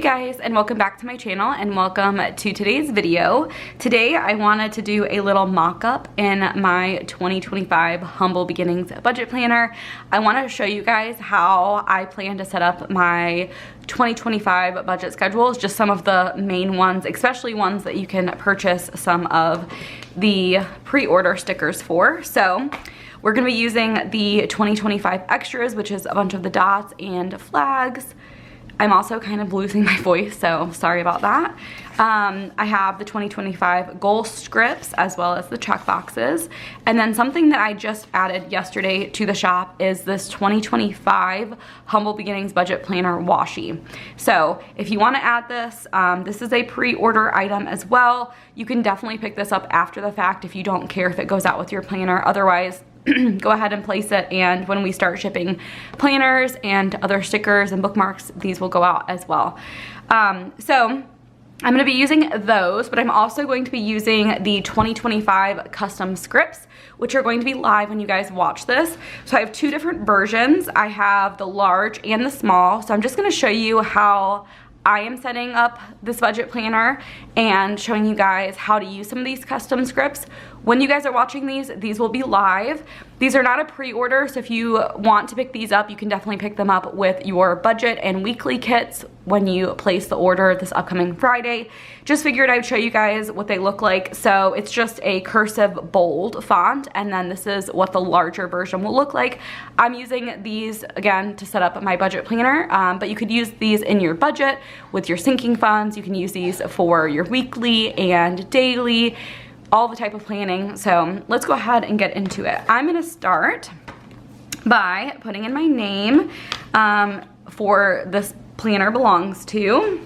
guys, and welcome back to my channel and welcome to today's video. Today I wanted to do a little mock-up in my 2025 Humble Beginnings budget planner. I wanted to show you guys how I plan to set up my 2025 budget schedules, just some of the main ones, especially ones that you can purchase some of the pre-order stickers for. So we're going to be using the 2025 extras, which is a bunch of the dots and flags. I'm also kind of losing my voice, so sorry about that. I have the 2025 goal scripts as well as the check boxes. And then something that I just added yesterday to the shop is this 2025 Humble Beginnings Budget Planner washi. So if you want to add this, this is a pre-order item as well. You can definitely pick this up after the fact if you don't care if it goes out with your planner. Otherwise, go ahead and place it, and when we start shipping planners and other stickers and bookmarks, these will go out as well. So I'm going to be using those, but I'm also going to be using the 2025 custom scripts, which are going to be live when you guys watch this. So I have two different versions. I have the large and the small. So I'm just going to show you how I am setting up this budget planner and showing you guys how to use some of these custom scripts. When you guys are watching these will be live. These are not a pre-order, so if you want to pick these up, you can definitely pick them up with your budget and weekly kits when you place the order this upcoming Friday. Just figured I would show you guys what they look like. So it's just a cursive bold font, and then this is what the larger version will look like. I'm using these, again, to set up my budget planner, but you could use these in your budget with your sinking funds. You can use these for your weekly and daily, all the type of planning. So let's go ahead and get into it. I'm gonna start by putting in my name for this planner belongs to.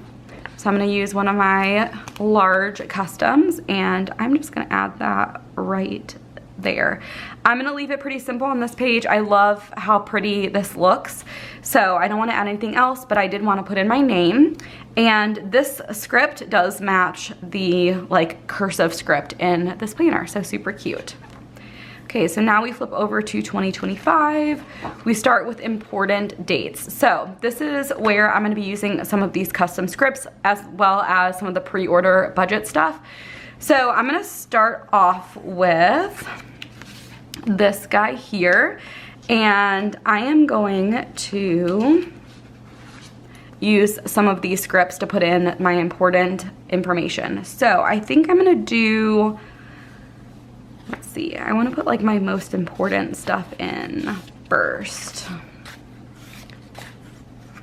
So I'm gonna use one of my large customs, and I'm just gonna add that right there. I'm gonna leave it pretty simple on this page. I love how pretty this looks, so I don't want to add anything else, but I did want to put in my name. And this script does match the like cursive script in this planner, so super cute. Okay, so now we flip over to 2025. We start with important dates. So this is where I'm gonna be using some of these custom scripts as well as some of the pre-order budget stuff. So I'm gonna start off with this guy here, and I am going to use some of these scripts to put in my important information. So I think I'm gonna do, let's see, I wanna put like my most important stuff in first.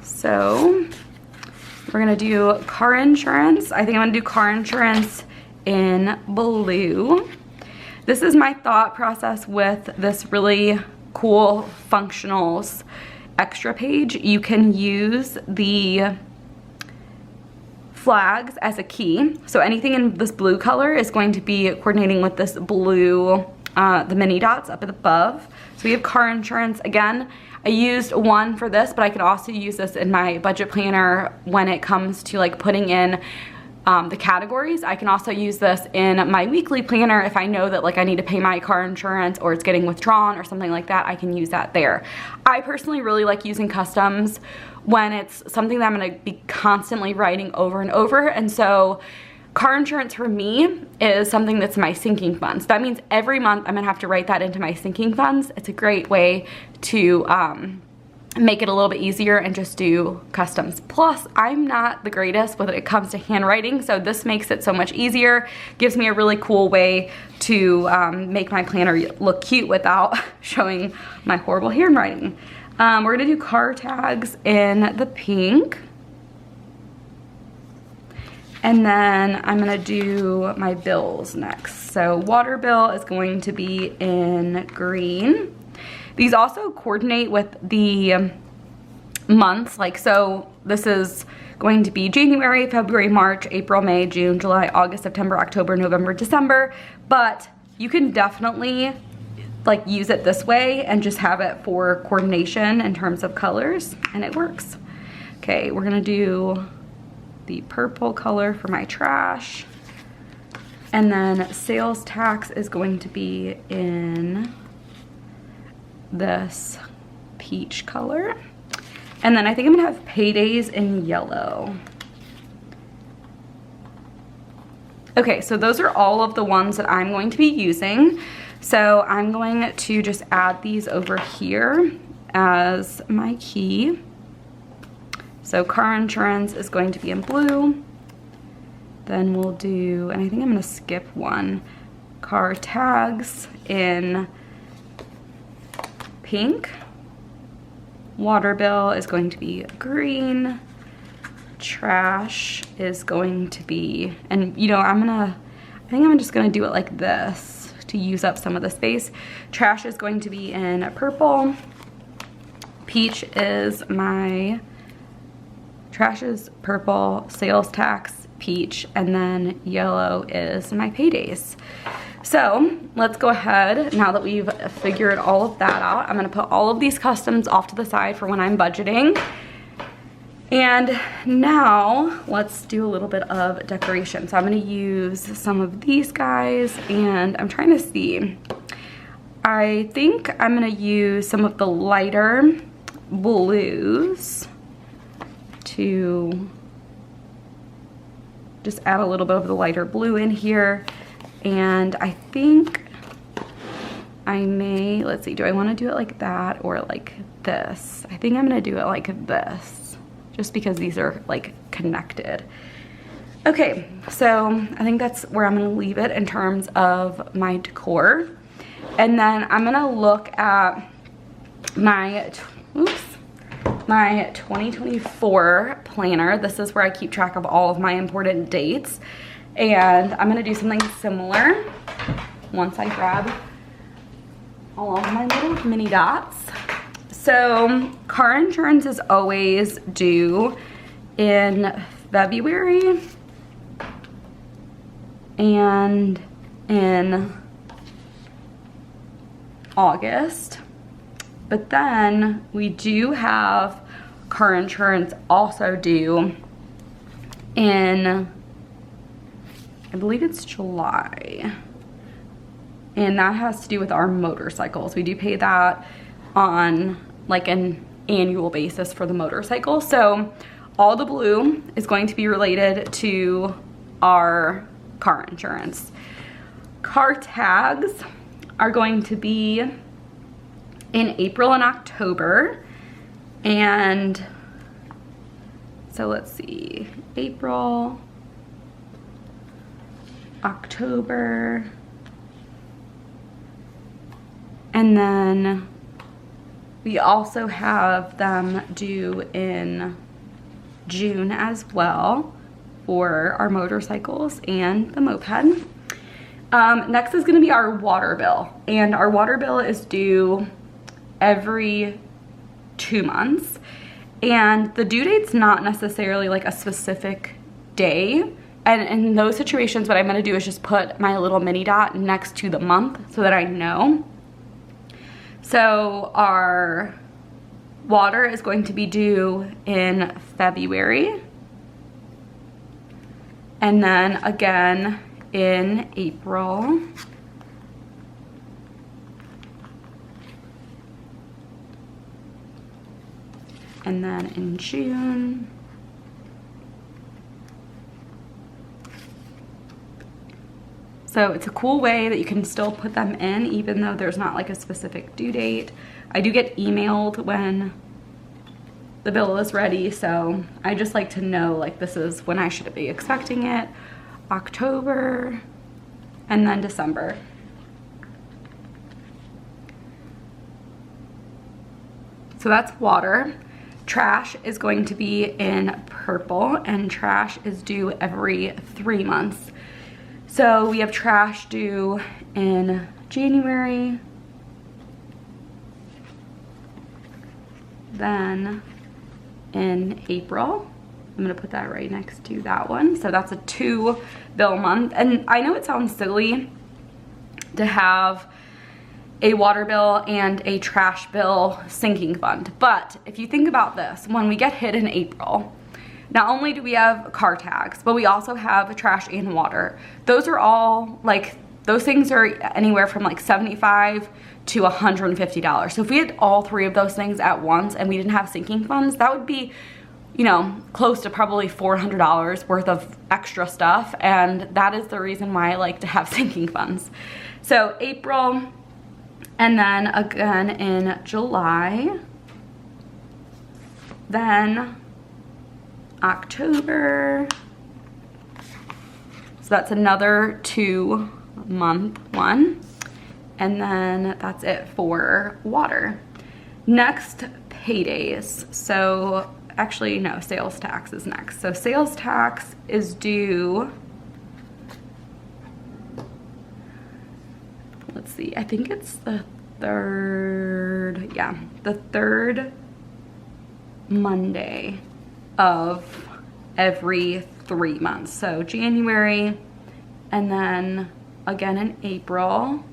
So we're gonna do car insurance. I think I'm gonna do car insurance in blue. This is my thought process with this really cool functionals extra page. You can use the flags as a key. So anything in this blue color is going to be coordinating with this blue, the mini dots up above. So we have car insurance. Again, I used one for this, but I could also use this in my budget planner when it comes to like putting in the categories. I can also use this in my weekly planner if I know that like I need to pay my car insurance or it's getting withdrawn or something like that. I can use that there. I personally really like using customs when it's something that I'm going to be constantly writing over and over, and so car insurance for me is something that's my sinking funds. That means every month I'm going to have to write that into my sinking funds. It's a great way to make it a little bit easier and just do customs. Plus, I'm not the greatest when it comes to handwriting, so this makes it so much easier. Gives me a really cool way to make my planner look cute without showing my horrible handwriting. We're gonna do car tags in the pink. And then I'm gonna do my bills next. So water bill is going to be in green. These also coordinate with the months, like so this is going to be January, February, March, April, May, June, July, August, September, October, November, December, but you can definitely like use it this way and just have it for coordination in terms of colors, and it works. Okay, we're gonna do the purple color for my trash, and then sales tax is going to be in this peach color. And then I think I'm gonna have paydays in yellow. Okay, so those are all of the ones that I'm going to be using. So I'm going to just add these over here as my key. So car insurance is going to be in blue. Then we'll do, and I think I'm gonna skip one, car tags in pink. Water bill is going to be green. Trash is going to be, and you know, I think I'm just gonna do it like this to use up some of the space. Trash is going to be in purple. Peach is my, trash is purple, sales tax, peach, and then yellow is my paydays. So let's go ahead, now that we've figured all of that out, I'm gonna put all of these customs off to the side for when I'm budgeting. And now let's do a little bit of decoration. So I'm gonna use some of these guys, and I'm trying to see. I think I'm gonna use some of the lighter blues to just add a little bit of the lighter blue in here. And I think I may, let's see, do I want to do it like that or like this? I think I'm gonna do it like this, just because these are like connected. Okay, so I think that's where I'm gonna leave it in terms of my decor. And then I'm gonna look at my 2024 planner. This is where I keep track of all of my important dates. And I'm gonna do something similar once I grab all of my little mini dots. So car insurance is always due in February and in August. But then we do have car insurance also due in, I believe it's July. And that has to do with our motorcycles. We do pay that on like an annual basis for the motorcycle. So all the blue is going to be related to our car insurance. Car tags are going to be in April and October. And so let's see, April, October, and then we also have them due in June as well for our motorcycles and the moped. Next is gonna be our water bill, and our water bill is due every 2 months. And the due date's not necessarily like a specific day. And in those situations, what I'm gonna do is just put my little mini dot next to the month so that I know. So our water is going to be due in February. And then again in April. And then in June. So it's a cool way that you can still put them in even though there's not like a specific due date. I do get emailed when the bill is ready, so I just like to know like this is when I should be expecting it. October and then December. So that's water. Trash is going to be in purple, and trash is due every 3 months. So we have trash due in January, then in April. I'm gonna put that right next to that one. So that's a 2 bill month. And I know it sounds silly to have a water bill and a trash bill sinking fund. But if you think about this, when we get hit in April, not only do we have car tags, but we also have trash and water. Those are all like, those things are anywhere from like $75 to $150. So if we had all 3 of those things at once and we didn't have sinking funds, that would be you know, close to probably $400 worth of extra stuff, and that is the reason why I like to have sinking funds. So April, and then again in July, then October, so that's another 2-month one, and then that's it for water. Next, paydays. So actually, no, sales tax is next. So sales tax is due, let's see, I think it's the third, yeah, the third Monday of every 3 months. So January, and then again in April,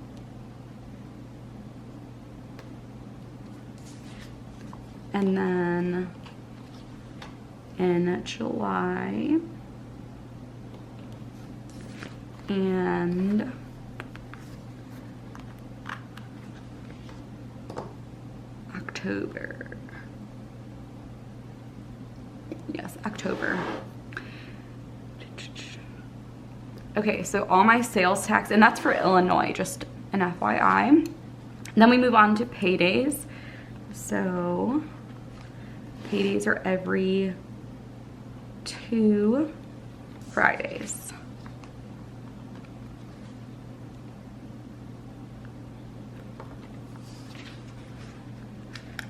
and then in July, and October. Yes, October. Okay, so all my sales tax, and that's for Illinois, just an FYI. And then we move on to paydays. So paydays are every 2 Fridays.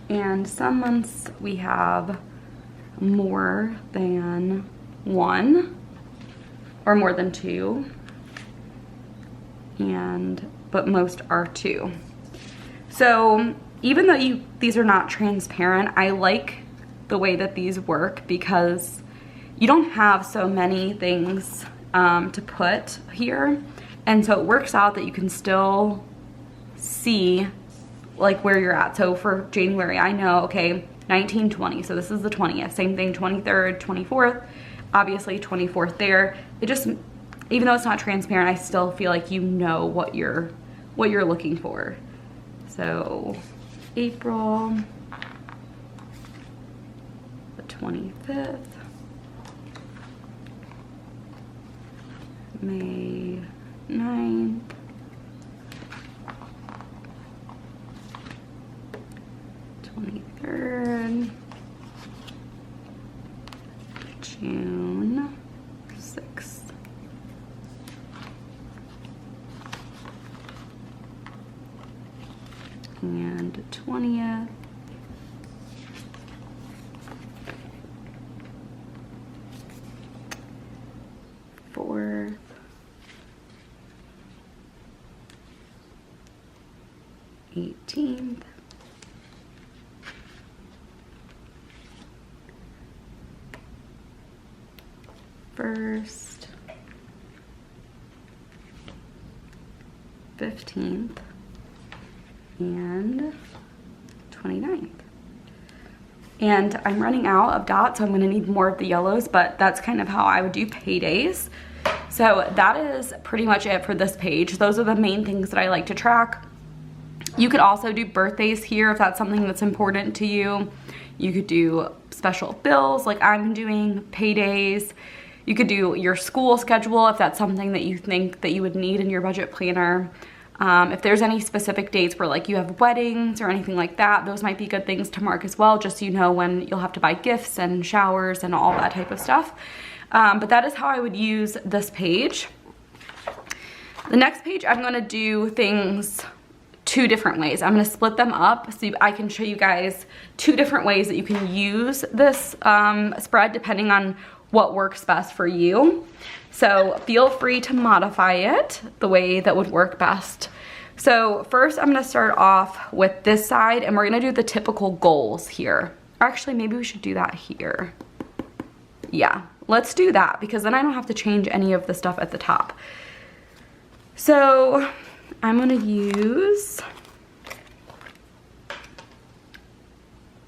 And some months we have more than 1 or more than 2, but most are 2. So even though these are not transparent, I like the way that these work because you don't have so many things to put here, and so it works out that you can still see like where you're at. So for January, I know, okay, 1920, so this is the 20th. Same thing, 23rd, 24th, obviously 24th there. It just, even though it's not transparent, I still feel like you know what you're looking for. So April the 25th, May 9th, June 6th, and 20th, fourth, eighteenth, first, 15th, and 29th. And I'm running out of dots, so I'm gonna need more of the yellows, but that's kind of how I would do paydays. So that is pretty much it for this page. Those are the main things that I like to track. You could also do birthdays here if that's something that's important to you. You could do special bills like I'm doing, paydays. You could do your school schedule if that's something that you think that you would need in your budget planner. If there's any specific dates where like you have weddings or anything like that, those might be good things to mark as well, just so you know when you'll have to buy gifts and showers and all that type of stuff. But that is how I would use this page. The next page, I'm gonna do things 2 different ways. I'm gonna split them up so I can show you guys 2 different ways that you can use this spread depending on what works best for you. So feel free to modify it the way that would work best. So first I'm gonna start off with this side, and we're gonna do the typical goals here. Or actually, maybe we should do that here. Yeah, let's do that because then I don't have to change any of the stuff at the top. So I'm gonna use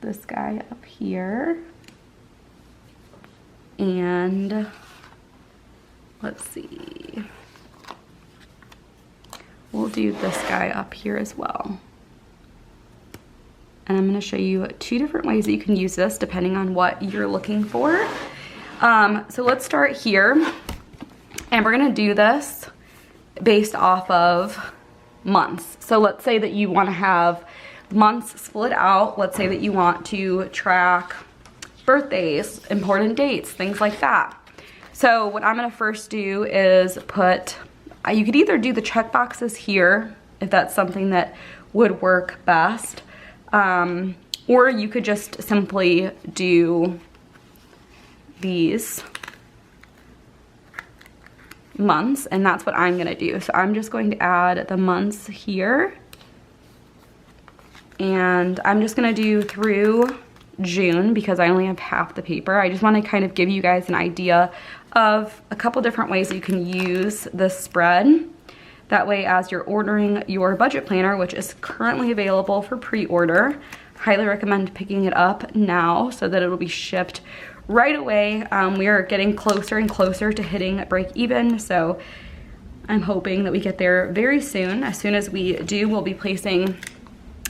this guy up here. And let's see, we'll do this guy up here as well. And I'm gonna show you 2 different ways that you can use this depending on what you're looking for. So let's start here. And we're gonna do this based off of months. So let's say that you wanna have months split out. Let's say that you want to track birthdays, important dates, things like that. So what I'm gonna first do is put, you could either do the check boxes here, if that's something that would work best, or you could just simply do these months, and that's what I'm gonna do. So I'm just going to add the months here, and I'm just gonna do through June because I only have half the paper. I just wanna kind of give you guys an idea of a couple different ways that you can use this spread. That way, as you're ordering your budget planner, which is currently available for pre-order, highly recommend picking it up now so that it'll be shipped right away. We are getting closer and closer to hitting break even, so I'm hoping that we get there very soon. As soon as we do, we'll be placing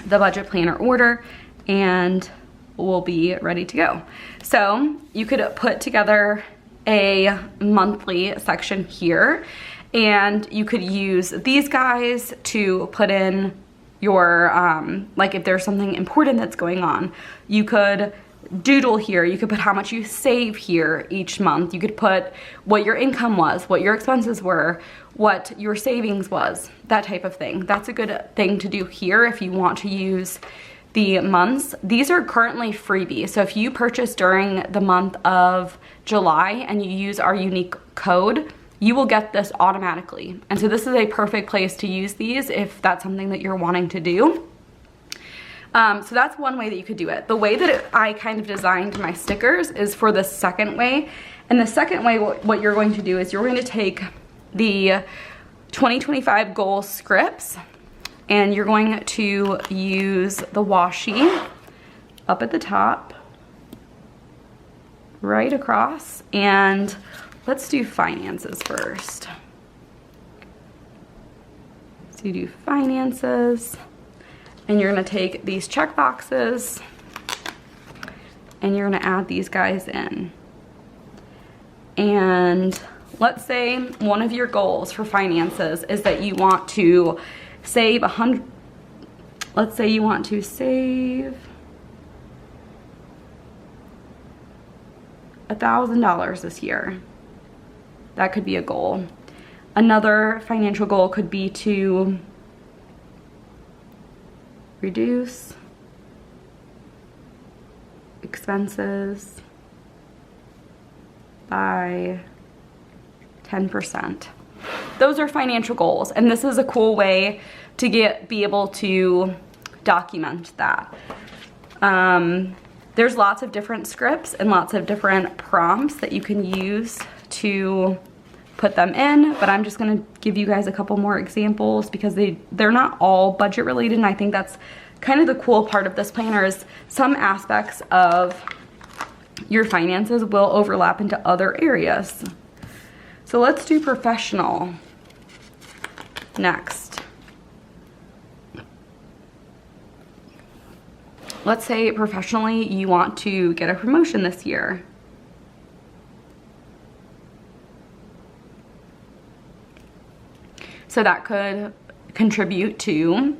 the budget planner order and we'll be ready to go. So you could put together a monthly section here, and you could use these guys to put in your, like if there's something important that's going on, you could doodle here, you could put how much you save here each month, you could put what your income was, what your expenses were, what your savings was, that type of thing. That's a good thing to do here if you want to use the months. These are currently freebies, so if you purchase during the month of July and you use our unique code, you will get this automatically. And so this is a perfect place to use these if that's something that you're wanting to do. So that's one way that you could do it. The way that I kind of designed my stickers is for the second way. And the second way, what you're going to do is you're going to take the 2025 goal scripts and you're going to use the washi up at the top, right across, and let's do finances first. So you do finances, and you're gonna take these check boxes and you're gonna add these guys in. And let's say one of your goals for finances is that you want to save let's say you want to save $1,000 this year. That could be a goal. Another financial goal could be to reduce expenses by 10%. Those are financial goals, and this is a cool way to be able to document that. There's lots of different scripts and lots of different prompts that you can use to put them in, but I'm just gonna give you guys a couple more examples because they're not all budget related, and I think that's kind of the cool part of this planner is some aspects of your finances will overlap into other areas. So let's do professional next. Let's say professionally you want to get a promotion this year. So that could contribute to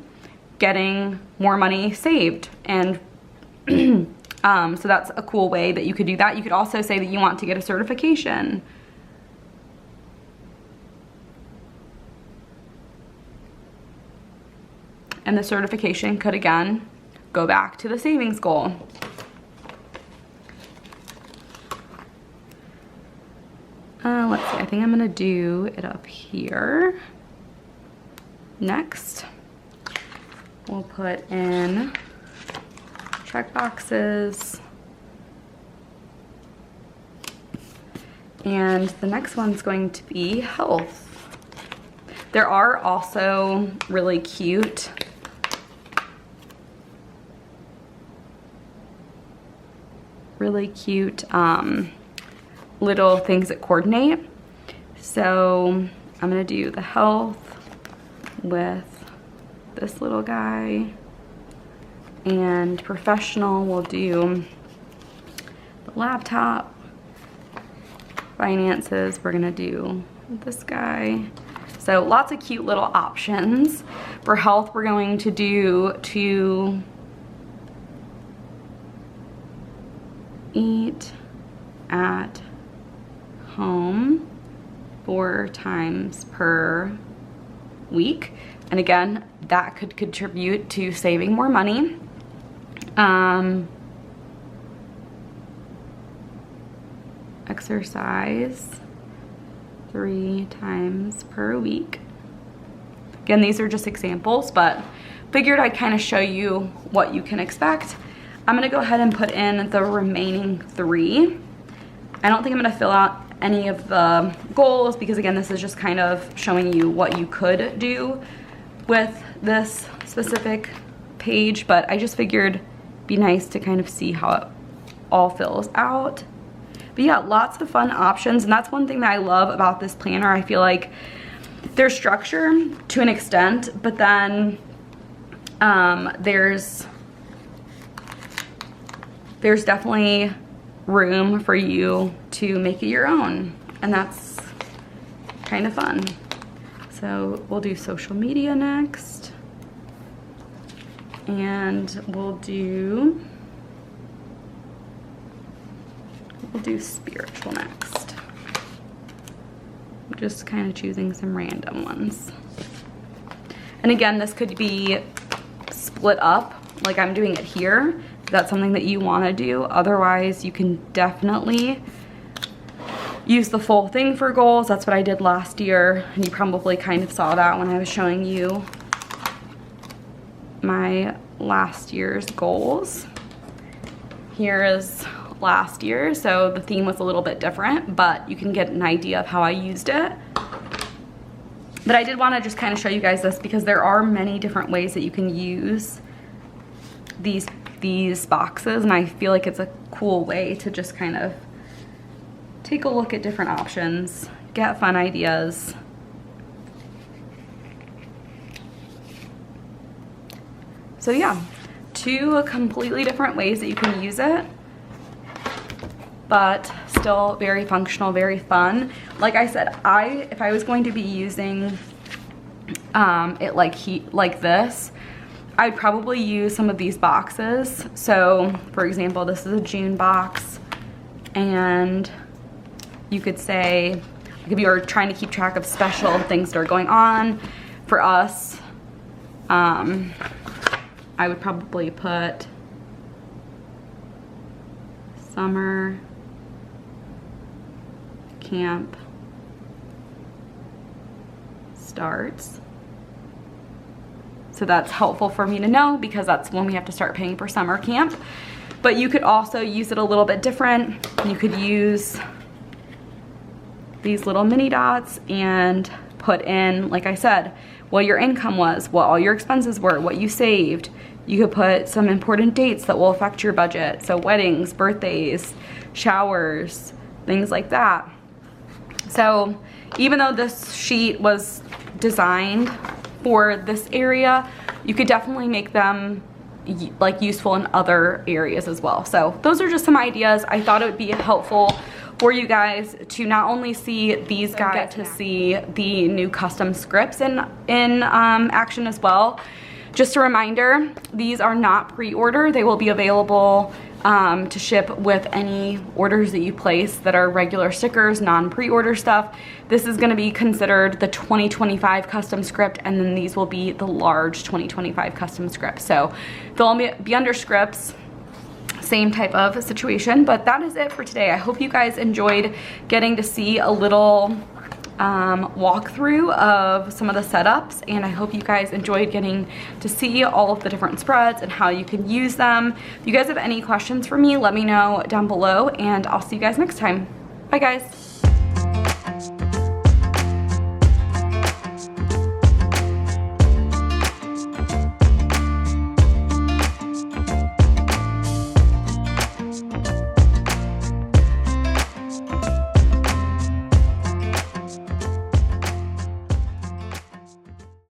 getting more money saved, and so that's a cool way that you could do that. You could also say that you want to get a certification. And the certification could again go back to the savings goal. Let's see, I think I'm gonna do it up here. Next, we'll put in check boxes. And the next one's going to be health. There are also really cute little things that coordinate. So I'm gonna do the health with this little guy, And professional, we'll do the laptop. Finances, we're gonna do this guy. So lots of cute little options. For health, we're going to do to eat at home 4 times per week. And again, that could contribute to saving more money. Exercise 3 times per week. Again, these are just examples, but figured I'd kind of show you what you can expect. I'm gonna go ahead and put in the remaining 3. I don't think I'm gonna fill out any of the goals because again, this is just kind of showing you what you could do with this specific page, but I just figured it'd be nice to kind of see how it all fills out. But yeah, lots of fun options, and that's one thing that I love about this planner. I feel like there's structure to an extent, but then there's definitely room for you to make it your own, and that's kind of fun. So we'll do social media next, and we'll do spiritual next. I'm just kind of choosing some random ones. And again, this could be split up like I'm doing it here. If that's something that you want to do. Otherwise, you can definitely use the full thing for goals. That's what I did last year, and you probably kind of saw that when I was showing you my last year's goals. Here is last year, so the theme was a little bit different, but you can get an idea of how I used it. But I did want to just kind of show you guys this because there are many different ways that you can use these boxes, and I feel like it's a cool way to just kind of take a look at different options, get fun ideas. So yeah, 2 completely different ways that you can use it, but still very functional, very fun. Like I said, if I was going to be using it like this, I'd probably use some of these boxes. So for example, this is a June box, and you could say, like if you are trying to keep track of special things that are going on for us, I would probably put summer camp starts. So that's helpful for me to know because that's when we have to start paying for summer camp. But you could also use it a little bit different. You could use these little mini dots and put in, like I said, what your income was, what all your expenses were, what you saved. You could put some important dates that will affect your budget. So weddings, birthdays, showers, things like that. So even though this sheet was designed for this area, you could definitely make them like useful in other areas as well. So those are just some ideas. I thought it would be helpful for you guys to not only see these guys, get to see the new custom scripts in action as well. Just a reminder, these are not pre-order. They will be available to ship with any orders that you place that are regular stickers, non-pre-order stuff. This is gonna be considered the 2025 custom script, and then these will be the large 2025 custom script. So they'll be under scripts, same type of situation, but that is it for today. I hope you guys enjoyed getting to see a little walkthrough of some of the setups, and I hope you guys enjoyed getting to see all of the different spreads and how you can use them. If you guys have any questions for me, let me know down below, and I'll see you guys next time. Bye guys.